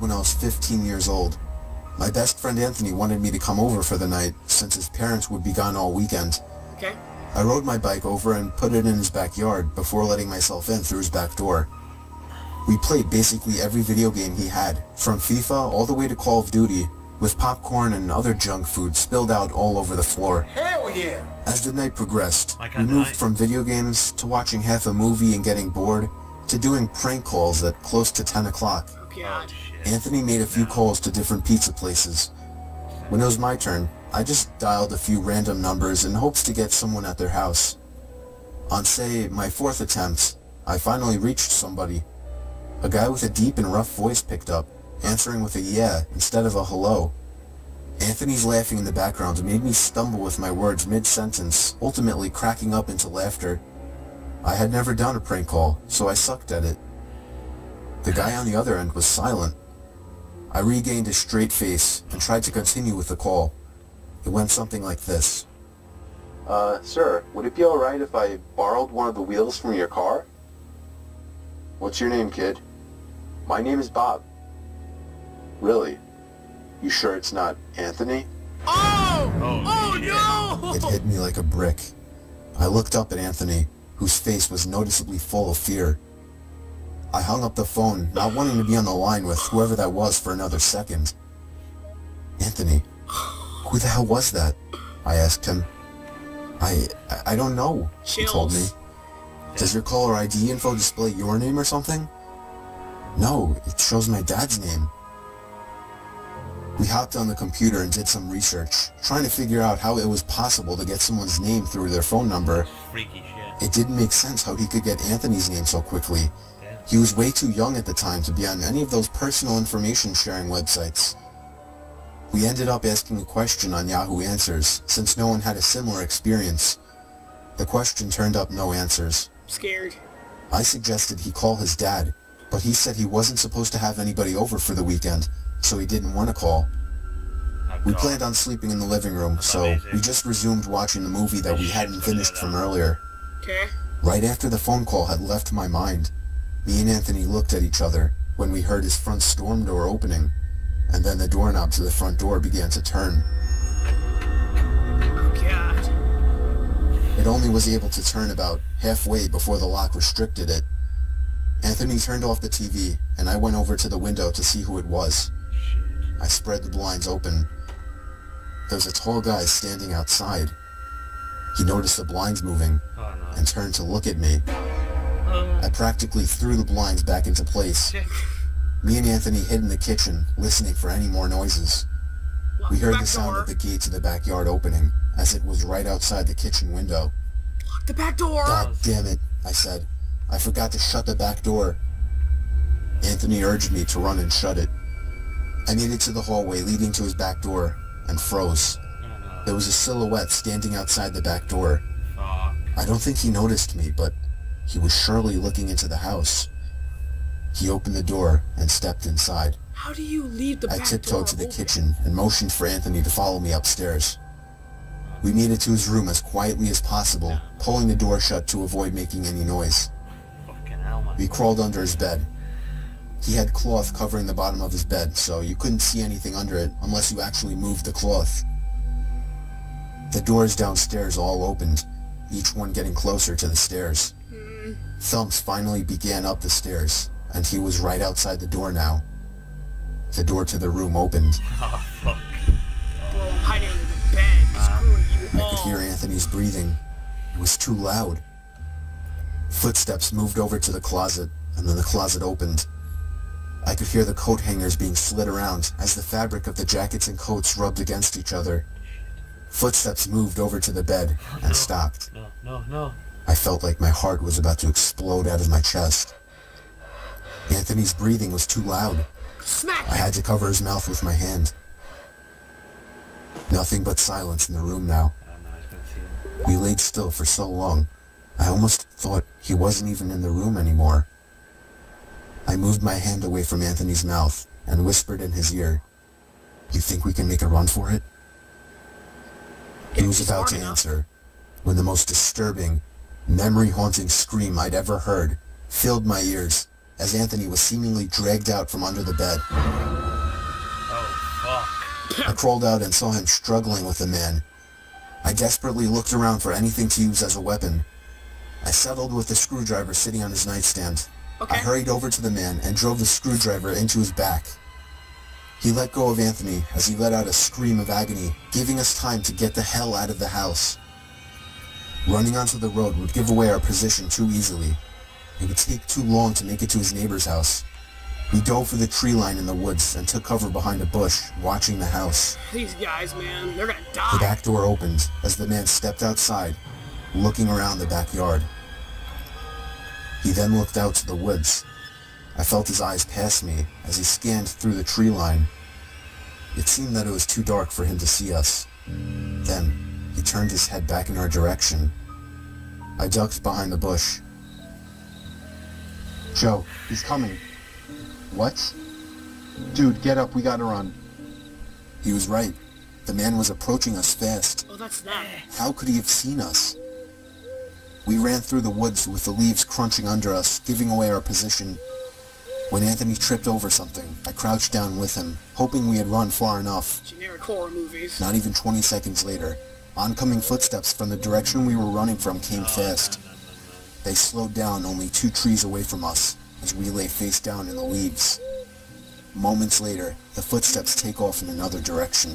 when I was 15 years old. My best friend Anthony wanted me to come over for the night, since his parents would be gone all weekend. Okay. I rode my bike over and put it in his backyard before letting myself in through his back door. We played basically every video game he had, from FIFA all the way to Call of Duty, with popcorn and other junk food spilled out all over the floor. Hell yeah! As the night progressed, we moved from video games to watching half a movie and getting bored, to doing prank calls at close to 10 o'clock. Oh, God. Anthony made a few calls to different pizza places. When it was my turn, I just dialed a few random numbers in hopes to get someone at their house. On, say, my 4th attempt, I finally reached somebody. A guy with a deep and rough voice picked up, answering with a yeah instead of a hello. Anthony's laughing in the background made me stumble with my words mid-sentence, ultimately cracking up into laughter. I had never done a prank call, so I sucked at it. The guy on the other end was silent. I regained a straight face and tried to continue with the call. It went something like this. Sir, would it be alright if I borrowed one of the wheels from your car? What's your name, kid? My name is Bob. Really? You sure it's not Anthony? Oh! Oh no! It hit me like a brick. I looked up at Anthony, whose face was noticeably full of fear. I hung up the phone, not wanting to be on the line with whoever that was for another second. Anthony, who the hell was that? I asked him. I don't know, he told me. Does your caller ID info display your name or something? No, it shows my dad's name. We hopped on the computer and did some research, trying to figure out how it was possible to get someone's name through their phone number. Freaky shit. It didn't make sense how he could get Anthony's name so quickly. He was way too young at the time to be on any of those personal information sharing websites. We ended up asking a question on Yahoo Answers, since no one had a similar experience. The question turned up no answers. Scared. I suggested he call his dad, but he said he wasn't supposed to have anybody over for the weekend, so he didn't want to call. We planned on sleeping in the living room, so we just resumed watching the movie that we hadn't finished from earlier. Okay. Right after the phone call had left my mind, me and Anthony looked at each other when we heard his front storm door opening, and then the doorknob to the front door began to turn. Oh, God. It only was able to turn about halfway before the lock restricted it. Anthony turned off the TV, and I went over to the window to see who it was. I spread the blinds open. There was a tall guy standing outside. He noticed the blinds moving, and turned to look at me. I practically threw the blinds back into place. Me and Anthony hid in the kitchen, listening for any more noises. We heard the sound of the gate to the backyard opening, as it was right outside the kitchen window. Lock the back door! God damn it, I said. I forgot to shut the back door. Anthony urged me to run and shut it. I made it to the hallway leading to his back door, and froze. There was a silhouette standing outside the back door. I don't think he noticed me, but he was surely looking into the house. He opened the door and stepped inside. How do you leave the back door? I tiptoed to the kitchen and motioned for Anthony to follow me upstairs. We made it to his room as quietly as possible, pulling the door shut to avoid making any noise. We crawled under his bed. He had cloth covering the bottom of his bed, so you couldn't see anything under it unless you actually moved the cloth. The doors downstairs all opened, each one getting closer to the stairs. Thumps finally began up the stairs, and he was right outside the door now. The door to the room opened. Oh, fuck. Bro, I'm hiding under the bed. Screwing you I could hear Anthony's breathing. It was too loud. Footsteps moved over to the closet, and then the closet opened. I could hear the coat hangers being slid around as the fabric of the jackets and coats rubbed against each other. Footsteps moved over to the bed and stopped. No. I felt like my heart was about to explode out of my chest. Anthony's breathing was too loud. Smack! I had to cover his mouth with my hand. Nothing but silence in the room now. We laid still for so long, I almost thought he wasn't even in the room anymore. I moved my hand away from Anthony's mouth and whispered in his ear, "You think we can make a run for it?" He was about to answer when the most disturbing, memory-haunting scream I'd ever heard filled my ears as Anthony was seemingly dragged out from under the bed. Oh, fuck. I crawled out and saw him struggling with the man. I desperately looked around for anything to use as a weapon. I settled with the screwdriver sitting on his nightstand. Okay. I hurried over to the man and drove the screwdriver into his back. He let go of Anthony as he let out a scream of agony, giving us time to get the hell out of the house. Running onto the road would give away our position too easily. It would take too long to make it to his neighbor's house. We dove for the tree line in the woods and took cover behind a bush, watching the house. These guys, man, they're gonna The die. back door opened as the man stepped outside, looking around the backyard. He then looked out to the woods. I felt his eyes pass me as he scanned through the tree line. It seemed that it was too dark for him to see us. Then, he turned his head back in our direction. I ducked behind the bush. Joe, he's coming. What? Dude, get up, we gotta run. He was right. The man was approaching us fast. Oh, that's them. How could he have seen us? We ran through the woods with the leaves crunching under us, giving away our position. When Anthony tripped over something, I crouched down with him, hoping we had run far enough. Generic horror movies. Not even 20 seconds later, oncoming footsteps from the direction we were running from came fast. They slowed down only 2 trees away from us, as we lay face down in the leaves. Moments later, the footsteps take off in another direction.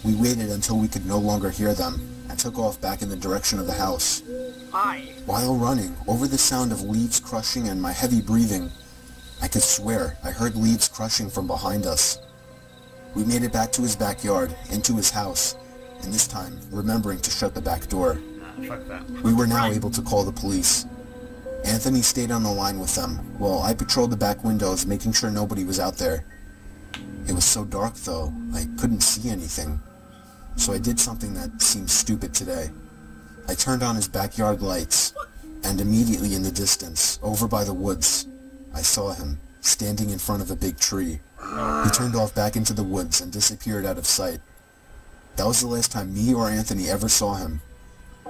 We waited until we could no longer hear them, and took off back in the direction of the house. Hi. While running, over the sound of leaves crushing and my heavy breathing, I could swear I heard leaves crushing from behind us. We made it back to his backyard, into his house, and this time, remembering to shut the back door. Nah, fuck that. We were now able to call the police. Anthony stayed on the line with them, while I patrolled the back windows, making sure nobody was out there. It was so dark, though, I couldn't see anything. So I did something that seems stupid today. I turned on his backyard lights, and immediately in the distance, over by the woods, I saw him, standing in front of a big tree. He turned off back into the woods and disappeared out of sight. That was the last time me or Anthony ever saw him.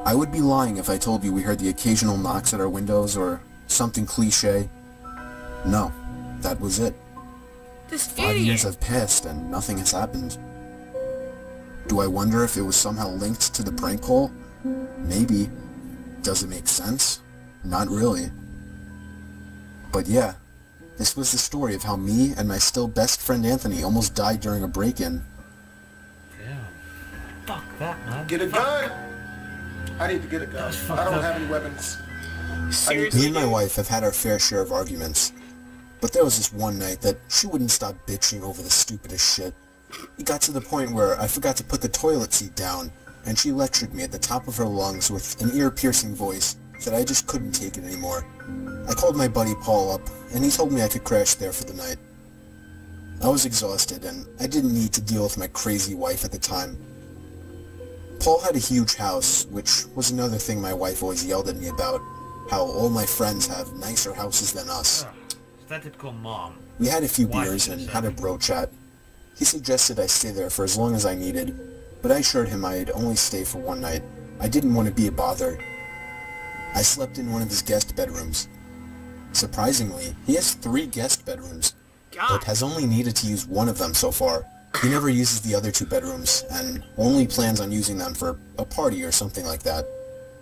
I would be lying if I told you we heard the occasional knocks at our windows or something cliché. No, that was it. This 5 years idiot. have passed and nothing has happened. Do I wonder if it was somehow linked to the prank call? Maybe. Does it make sense? Not really. But yeah, this was the story of how me and my still best friend Anthony almost died during a break-in. Damn. Fuck that, man. Get a gun! I need to get a gun. That's fucked I don't up. have any weapons. Seriously, Me and my dude? wife have had our fair share of arguments, but there was this one night that she wouldn't stop bitching over the stupidest shit. It got to the point where I forgot to put the toilet seat down, and she lectured me at the top of her lungs with an ear-piercing voice that I just couldn't take it anymore. I called my buddy Paul up, and he told me I could crash there for the night. I was exhausted, and I didn't need to deal with my crazy wife at the time. Paul had a huge house, which was another thing my wife always yelled at me about, how all my friends have nicer houses than us. Started call mom. We had a few Why beers did and you had a say? bro chat. He suggested I stay there for as long as I needed, but I assured him I'd only stay for one night. I didn't want to be a bother. I slept in one of his guest bedrooms. Surprisingly, he has 3 guest bedrooms, God. but has only needed to use one of them so far. He never uses the other 2 bedrooms, and only plans on using them for a party or something like that.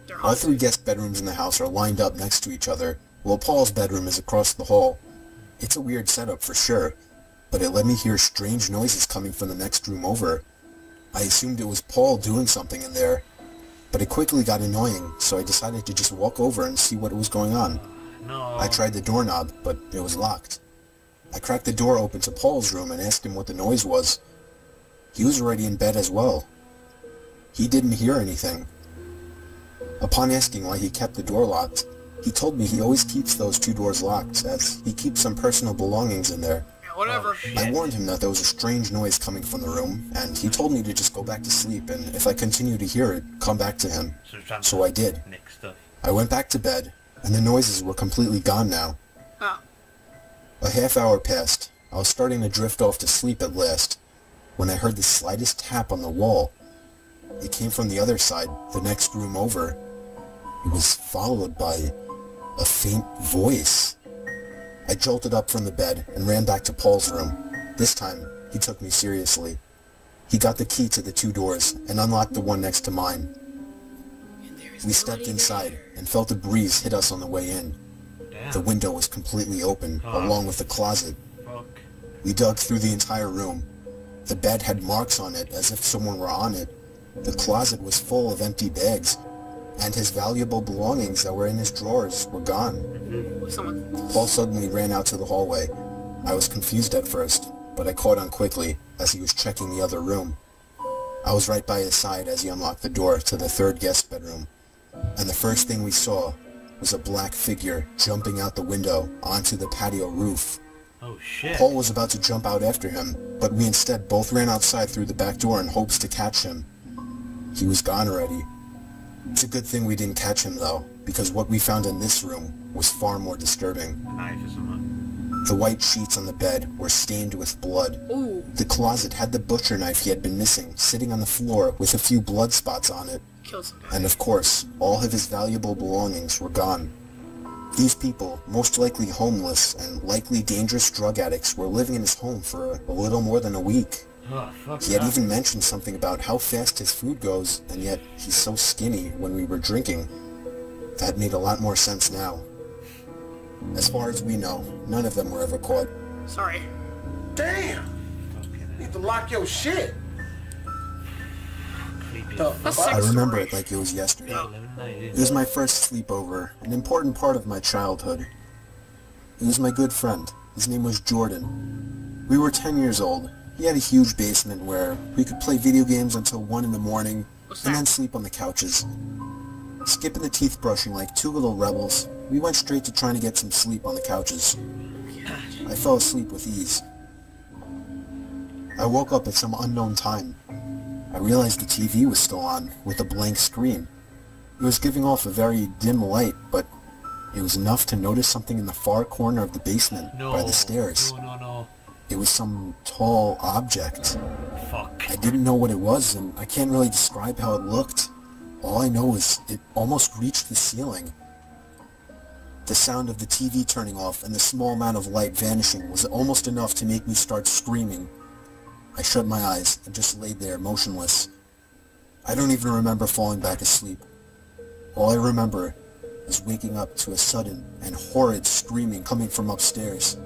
They're All hot. 3 guest bedrooms in the house are lined up next to each other, while Paul's bedroom is across the hall. It's a weird setup for sure, but it let me hear strange noises coming from the next room over. I assumed it was Paul doing something in there, but it quickly got annoying, so I decided to just walk over and see what was going on. No. I tried the doorknob, but it was locked. I cracked the door open to Paul's room and asked him what the noise was. He was already in bed as well. He didn't hear anything. Upon asking why he kept the door locked, he told me he always keeps those 2 doors locked, as he keeps some personal belongings in there. Yeah, whatever. Oh, I warned him that there was a strange noise coming from the room, and he told me to just go back to sleep, and if I continued to hear it, come back to him. So I did. Nick stuff. I went back to bed, and the noises were completely gone now. Oh. A half hour passed. I was starting to drift off to sleep at last, when I heard the slightest tap on the wall. It came from the other side, the next room over. It was followed by a faint voice. I jolted up from the bed and ran back to Paul's room. This time, he took me seriously. He got the key to the 2 doors and unlocked the one next to mine. We stepped inside and felt a breeze hit us on the way in. Damn. The window was completely open, along with the closet. Fuck. We dug through the entire room. The bed had marks on it as if someone were on it. The closet was full of empty bags, and his valuable belongings that were in his drawers were gone. Paul suddenly ran out to the hallway. I was confused at first, but I caught on quickly as he was checking the other room. I was right by his side as he unlocked the door to the 3rd guest bedroom, and the first thing we saw was a black figure jumping out the window onto the patio roof. Oh shit. Paul was about to jump out after him, but we instead both ran outside through the back door in hopes to catch him. He was gone already. It's a good thing we didn't catch him though, because what we found in this room was far more disturbing. Knife or something. The white sheets on the bed were stained with blood. Ooh. The closet had the butcher knife he had been missing sitting on the floor with a few blood spots on it. Killed some guy. And of course, all of his valuable belongings were gone. These people, most likely homeless and likely dangerous drug addicts, were living in his home for a little more than a week. Oh, fuck He had that. even mentioned something about how fast his food goes, and yet he's so skinny when we were drinking. That made a lot more sense now. As far as we know, none of them were ever caught. Sorry. Damn. Need to lock your shit. Creepy. The That's fuck? I sick. remember it like it was yesterday. It was my first sleepover, an important part of my childhood. He was my good friend. His name was Jordan. We were 10 years old. He had a huge basement where we could play video games until 1 in the morning and then sleep on the couches. Skipping the teeth brushing like 2 little rebels, we went straight to trying to get some sleep on the couches. I fell asleep with ease. I woke up at some unknown time. I realized the TV was still on, with a blank screen. It was giving off a very dim light, but it was enough to notice something in the far corner of the basement by the stairs. No. It was some tall object. Fuck. I didn't know what it was, and I can't really describe how it looked. All I know is it almost reached the ceiling. The sound of the TV turning off and the small amount of light vanishing was almost enough to make me start screaming. I shut my eyes and just laid there motionless. I don't even remember falling back asleep. All I remember is waking up to a sudden and horrid screaming coming from upstairs.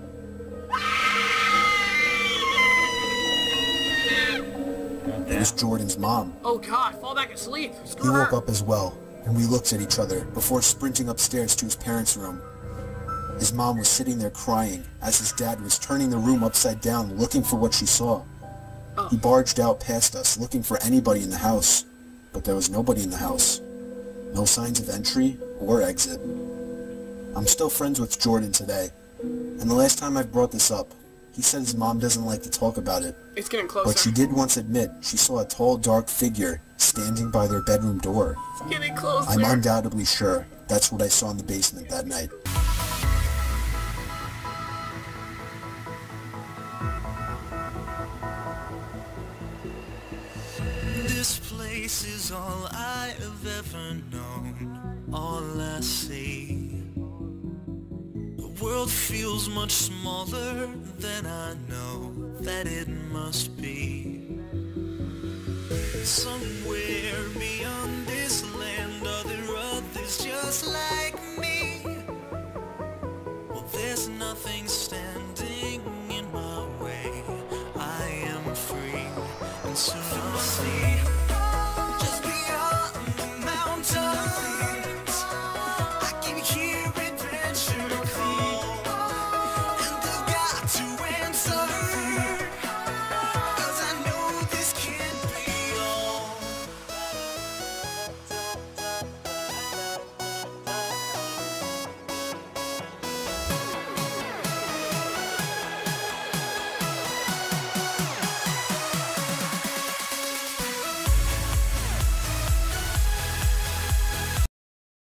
It was Jordan's mom. Oh god, fall back asleep. He Screw woke her. up as well, and we looked at each other before sprinting upstairs to his parents' room. His mom was sitting there crying as his dad was turning the room upside down looking for what she saw. He barged out past us looking for anybody in the house, but there was nobody in the house. No signs of entry or exit. I'm still friends with Jordan today, and the last time I've brought this up, he said his mom doesn't like to talk about it, It's getting closer. but she did once admit she saw a tall, dark figure standing by their bedroom door. It's getting closer. I'm undoubtedly sure that's what I saw in the basement that night. This place is all I have ever known, all I see. The world feels much smaller than I know that it must be. Somewhere beyond this land are there others just like